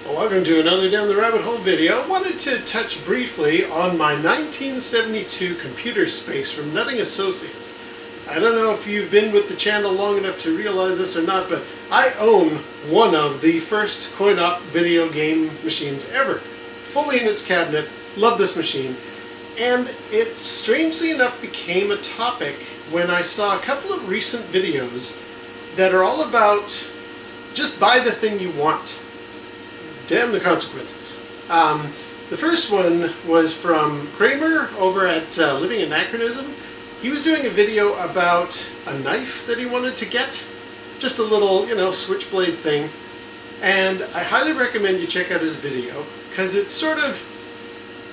Well, welcome to another Down the Rabbit Hole video. I wanted to touch briefly on my 1972 computer space from Nutting Associates. I don't know if you've been with the channel long enough to realize this or not, but I own one of the first coin-op video game machines ever. Fully in its cabinet. Love this machine. And it, strangely enough, became a topic when I saw a couple of recent videos that are all about just buy the thing you want. Damn the consequences. The first one was from Kramer over at Living Anachronism. He was doing a video about a knife that he wanted to get. Just a little, switchblade thing. And I highly recommend you check out his video, because it's sort of,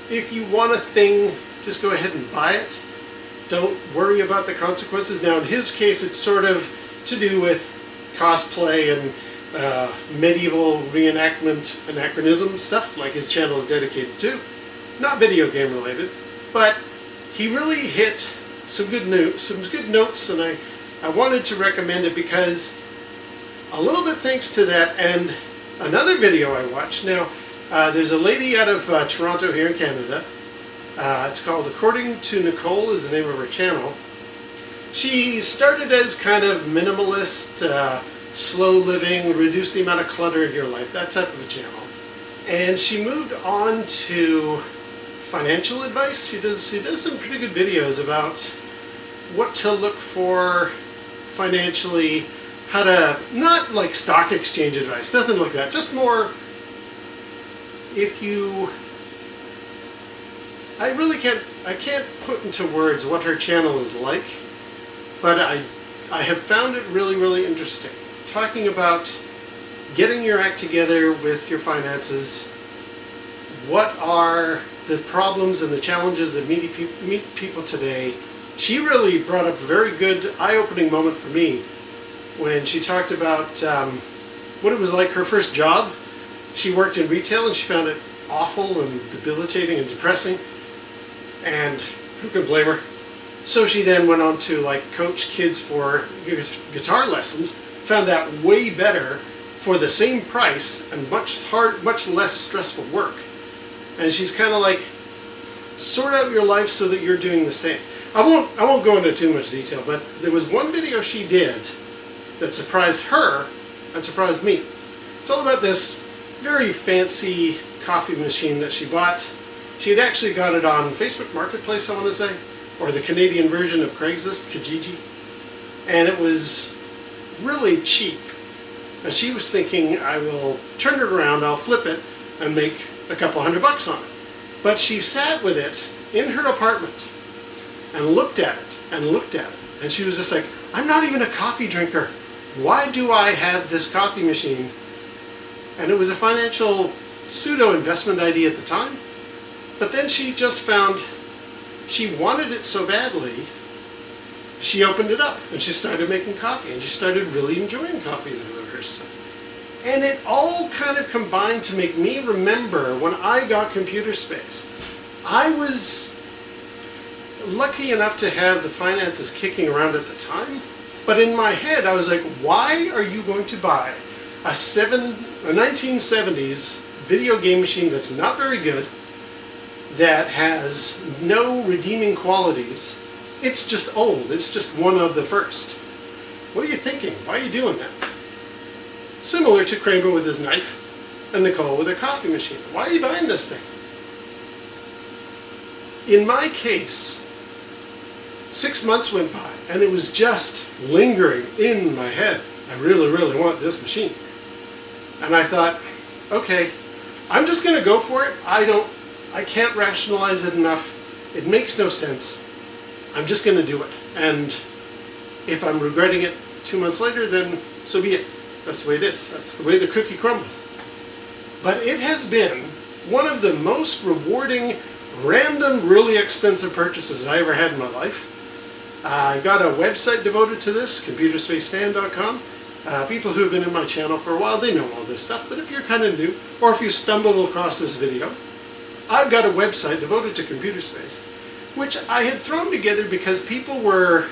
if you want a thing, just go ahead and buy it. Don't worry about the consequences. Now in his case, it's sort of to do with cosplay and medieval reenactment anachronism stuff, like his channel is dedicated to. Not video game related, but he really hit some good notes, and I wanted to recommend it because a little bit thanks to that and another video I watched. Now there's a lady out of Toronto here in Canada. It's called According to Nicole is the name of her channel. She started as kind of minimalist, slow living, reduce the amount of clutter in your life, that type of a channel. And she moved on to financial advice. She does some pretty good videos about what to look for financially, how to, not like stock exchange advice, nothing like that, just more if you, I can't put into words what her channel is like, but I have found it really, really interesting. Talking about getting your act together with your finances, what are the problems and the challenges that meet people today. She really brought up a very good eye-opening moment for me when she talked about what it was like her first job. She worked in retail and she found it awful and debilitating and depressing, and who can blame her? So she then went on to coach kids for guitar lessons. Found that way better for the same price and much less stressful work. And she's kind of like, sort out your life so that you're doing the same. I won't go into too much detail, but there was one video she did that surprised her and surprised me. It's all about this very fancy coffee machine that she bought. She had actually got it on Facebook Marketplace, I want to say, or the Canadian version of Craigslist, Kijiji, and it was really cheap. And she was thinking, I will turn it around, I'll flip it, and make a couple $100 on it. But she sat with it in her apartment and looked at it and looked at it. And she was just like, I'm not even a coffee drinker. Why do I have this coffee machine? And it was a financial pseudo-investment idea at the time. But then she just found she wanted it so badly, she opened it up and she started making coffee, and she started really enjoying coffee of hers. And it all kind of combined to make me remember when I got computer space. I was lucky enough to have the finances kicking around at the time, but in my head I was like, why are you going to buy a 1970s video game machine that's not very good, that has no redeeming qualities? It's just old. It's just one of the first. What are you thinking? Why are you doing that? Similar to Kramer with his knife and Nicole with her coffee machine. Why are you buying this thing? In my case, 6 months went by and it was just lingering in my head. I really, really want this machine. And I thought, okay, I'm just going to go for it. I can't rationalize it enough. It makes no sense. I'm just going to do it. And if I'm regretting it 2 months later, then so be it. That's the way it is. That's the way the cookie crumbles. But it has been one of the most rewarding, random, really expensive purchases I ever had in my life. I got a website devoted to this, computerspacefan.com. People who have been in my channel for a while, they know all this stuff. But if you're kind of new, or if you stumble across this video, I've got a website devoted to computer space, which I had thrown together because people were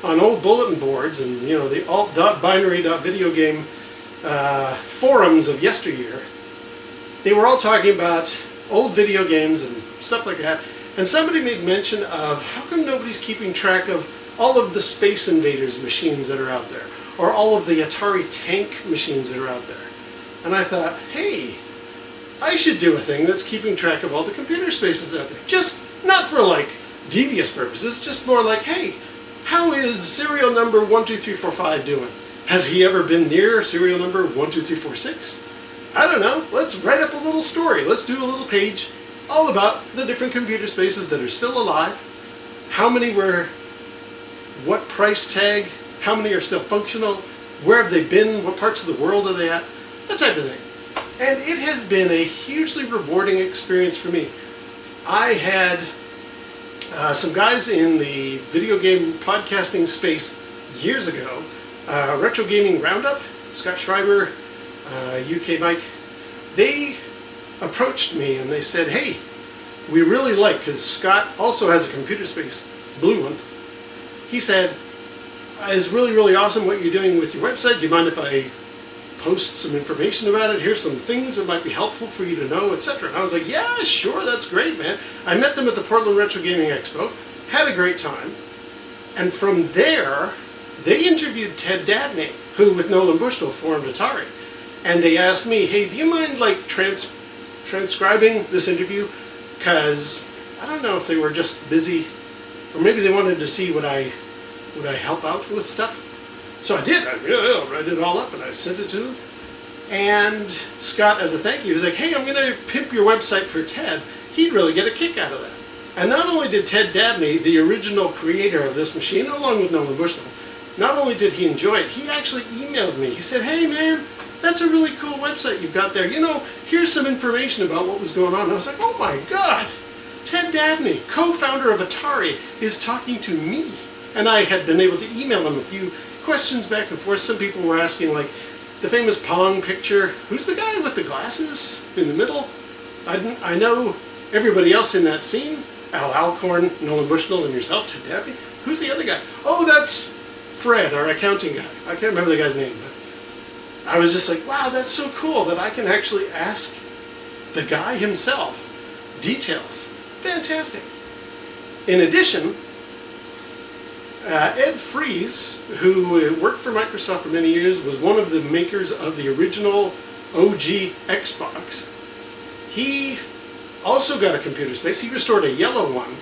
on old bulletin boards and the alt.binary.videogame forums of yesteryear they were all talking about old video games and stuff like that. And somebody made mention of how come nobody's keeping track of all of the Space Invaders machines that are out there, or all of the Atari tank machines that are out there. And I thought, hey, I should do a thing that's keeping track of all the computer spaces out there. Just not for like devious purposes, just more like, hey, how is serial number 12345 doing? Has he ever been near serial number 12346? I don't know. Let's write up a little story. Let's do a little page all about the different computer spaces that are still alive. How many were, what price tag, how many are still functional, where have they been, what parts of the world are they at, that type of thing. And it has been a hugely rewarding experience for me. I had some guys in the video game podcasting space years ago, Retro Gaming Roundup, Scott Schreiber, UK Mike, they approached me and they said, hey, we really like, because Scott also has a computer space, blue one, he said, it's really, really awesome what you're doing with your website. Do you mind if I post some information about it? Here's some things that might be helpful for you to know, etc. And I was like, yeah, sure, that's great, man. I met them at the Portland Retro Gaming Expo, had a great time, and from there, they interviewed Ted Dabney, who with Nolan Bushnell formed Atari. And they asked me, hey, do you mind like transcribing this interview? Because I don't know if they were just busy, or maybe they wanted to see would I help out with stuff. So I did. I read it all up and I sent it to them. And Scott, as a thank you, was like, hey, I'm going to pimp your website for Ted. He'd really get a kick out of that. And not only did Ted Dabney, the original creator of this machine, along with Nolan Bushnell, not only did he enjoy it, he actually emailed me. He said, hey, man, that's a really cool website you've got there. You know, here's some information about what was going on. And I was like, oh my God, Ted Dabney, co-founder of Atari, is talking to me. And I had been able to email him a few questions back and forth. Some people were asking, like, the famous Pong picture, who's the guy with the glasses in the middle? I know everybody else in that scene, Al Alcorn, Nolan Bushnell, and yourself, Ted Dabney. Who's the other guy? Oh, that's Fred, our accounting guy. I can't remember the guy's name, but I was just like, wow, that's so cool that I can actually ask the guy himself details. Fantastic. In addition, Ed Fries, who worked for Microsoft for many years, was one of the makers of the original OG Xbox. He also got a computer space. He restored a yellow one,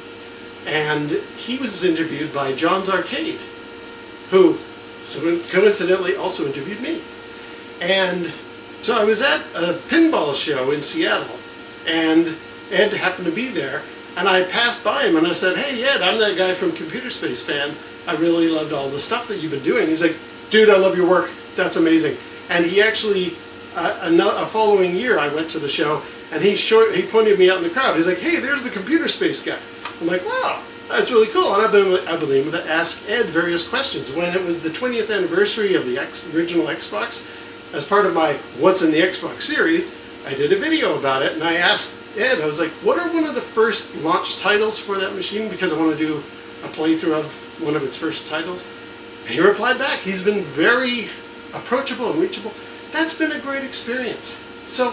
and he was interviewed by John's Arcade, who coincidentally also interviewed me. And so I was at a pinball show in Seattle, and Ed happened to be there, and I passed by him and I said, hey Ed, I'm that guy from Computer Space Fan. I really loved all the stuff that you've been doing. He's like, dude, I love your work. That's amazing. And he actually, a following year, I went to the show, and he pointed me out in the crowd. He's like, hey, there's the Computer Space guy. I'm like, wow, that's really cool. And I've been able to ask Ed various questions. When it was the 20th anniversary of the original Xbox, as part of my What's in the Xbox series, I did a video about it, and I asked Ed, I was like, what are one of the first launch titles for that machine? Because I want to do a playthrough of one of its first titles. And he replied back. He's been very approachable and reachable. That's been a great experience. So,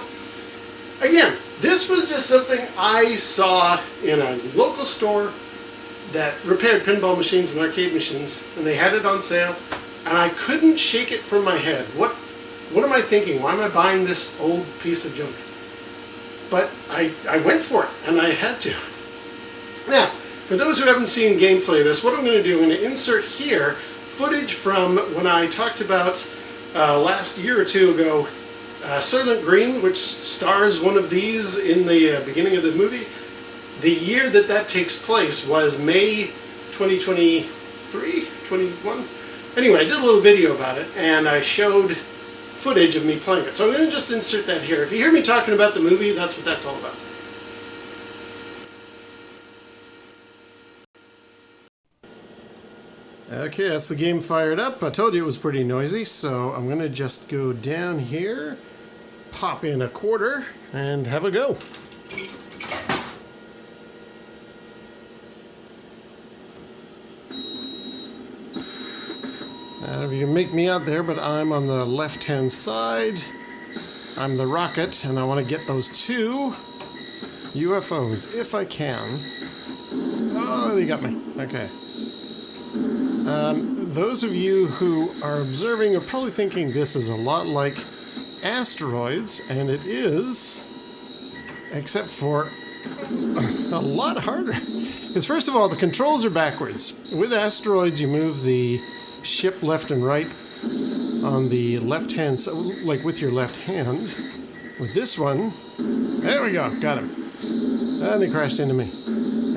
again, this was just something I saw in a local store that repaired pinball machines and arcade machines, and they had it on sale, and I couldn't shake it from my head. What am I thinking? Why am I buying this old piece of junk? But I went for it, and I had to. Now, for those who haven't seen gameplay of this, what I'm going to do, I'm going to insert here footage from when I talked about last year or two ago, Soylent Green, which stars one of these in the beginning of the movie. The year that takes place was May 2023, 21. Anyway, I did a little video about it, and I showed footage of me playing it. So I'm going to just insert that here. If you hear me talking about the movie, that's what that's all about. Okay, that's the game fired up. I told you it was pretty noisy, so I'm going to just go down here, pop in a quarter, and have a go. I don't know if you can make me out there, but I'm on the left-hand side. I'm the rocket, and I want to get those 2 UFOs if I can. Oh, they got me. Okay. Those of you who are observing are probably thinking this is a lot like asteroids, and it is, except for a lot harder. Because first of all, the controls are backwards. With asteroids, you move the ship left and right on the left hand, like with your left hand. With this one, there we go, got him. And they crashed into me.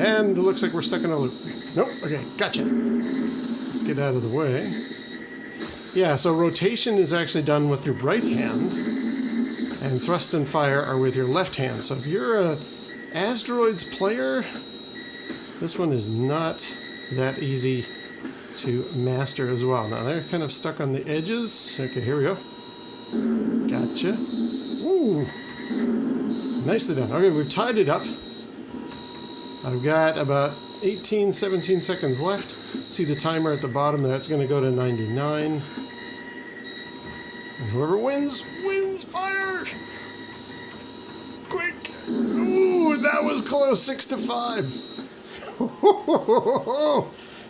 And it looks like we're stuck in a loop. Nope, okay, gotcha. Let's get out of the way. Yeah, so rotation is actually done with your right hand, and thrust and fire are with your left hand. So if you're a asteroids player, this one is not that easy to master as well. Now they're kind of stuck on the edges. Okay, here we go. Gotcha. Ooh. Nicely done. Okay, we've tied it up. I've got about 18, 17 seconds left. See the timer at the bottom there. It's going to go to 99. And whoever wins, wins fire! Quick! Ooh, that was close. 6-5.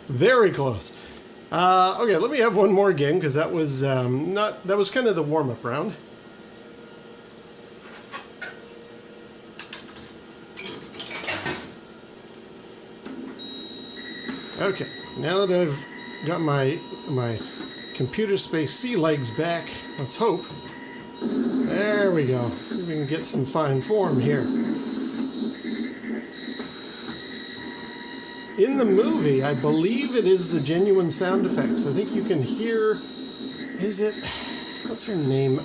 Very close. Okay, let me have one more game, because that was that was kind of the warm-up round. Okay, now that I've got my computer space sea legs back, let's hope. There we go. See if we can get some fine form here. In the movie, I believe it is the genuine sound effects. I think you can hear, is it, what's her name?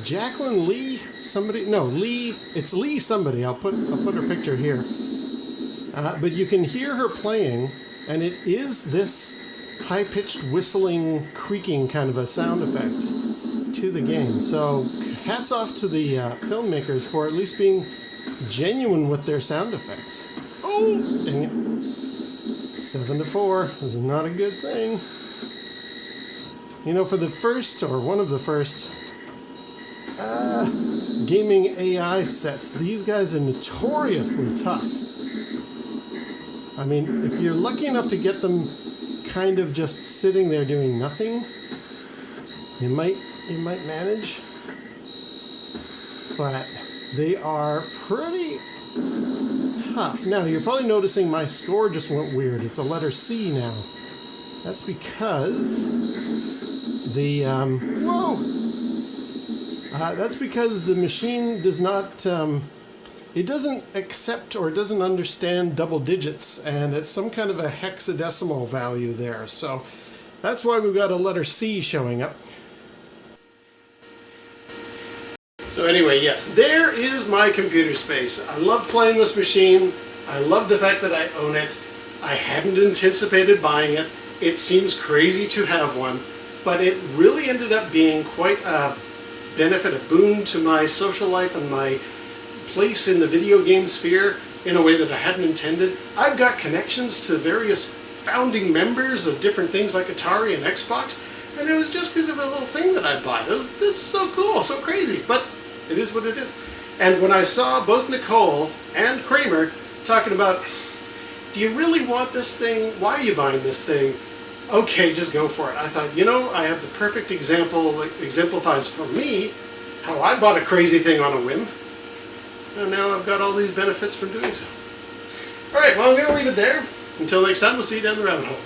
Jacqueline Lee? Somebody? No, Lee. It's Lee somebody. I'll put her picture here. But you can hear her playing, and it is this high-pitched whistling, creaking kind of a sound effect to the game. So hats off to the filmmakers for at least being genuine with their sound effects. Oh, dang it. 7-4 is not a good thing. You know, for the first, or one of the first, gaming AI sets, these guys are notoriously tough. I mean, if you're lucky enough to get them kind of just sitting there doing nothing, you might manage. But they are pretty tough. Now, you're probably noticing my score just went weird. It's a letter C now. That's because the that's because the machine does not it doesn't accept or doesn't understand double digits, and it's some kind of a hexadecimal value there. So that's why we've got a letter C showing up. So anyway, yes, there is my computer space. I love playing this machine. I love the fact that I own it. I hadn't anticipated buying it. It seems crazy to have one, but it really ended up being quite a benefit, a boon to my social life and my place in the video game sphere in a way that I hadn't intended. I've got connections to various founding members of different things like Atari and Xbox, and it was just because of a little thing that I bought. This is so cool, so crazy, but it is what it is. And when I saw both Nicole and Kramer talking about, do you really want this thing? Why are you buying this thing? Okay, just go for it. I thought, you know, I have the perfect example that exemplifies for me how I bought a crazy thing on a whim. And now I've got all these benefits from doing so. Alright, well, I'm going to leave it there. Until next time, we'll see you down the rabbit hole.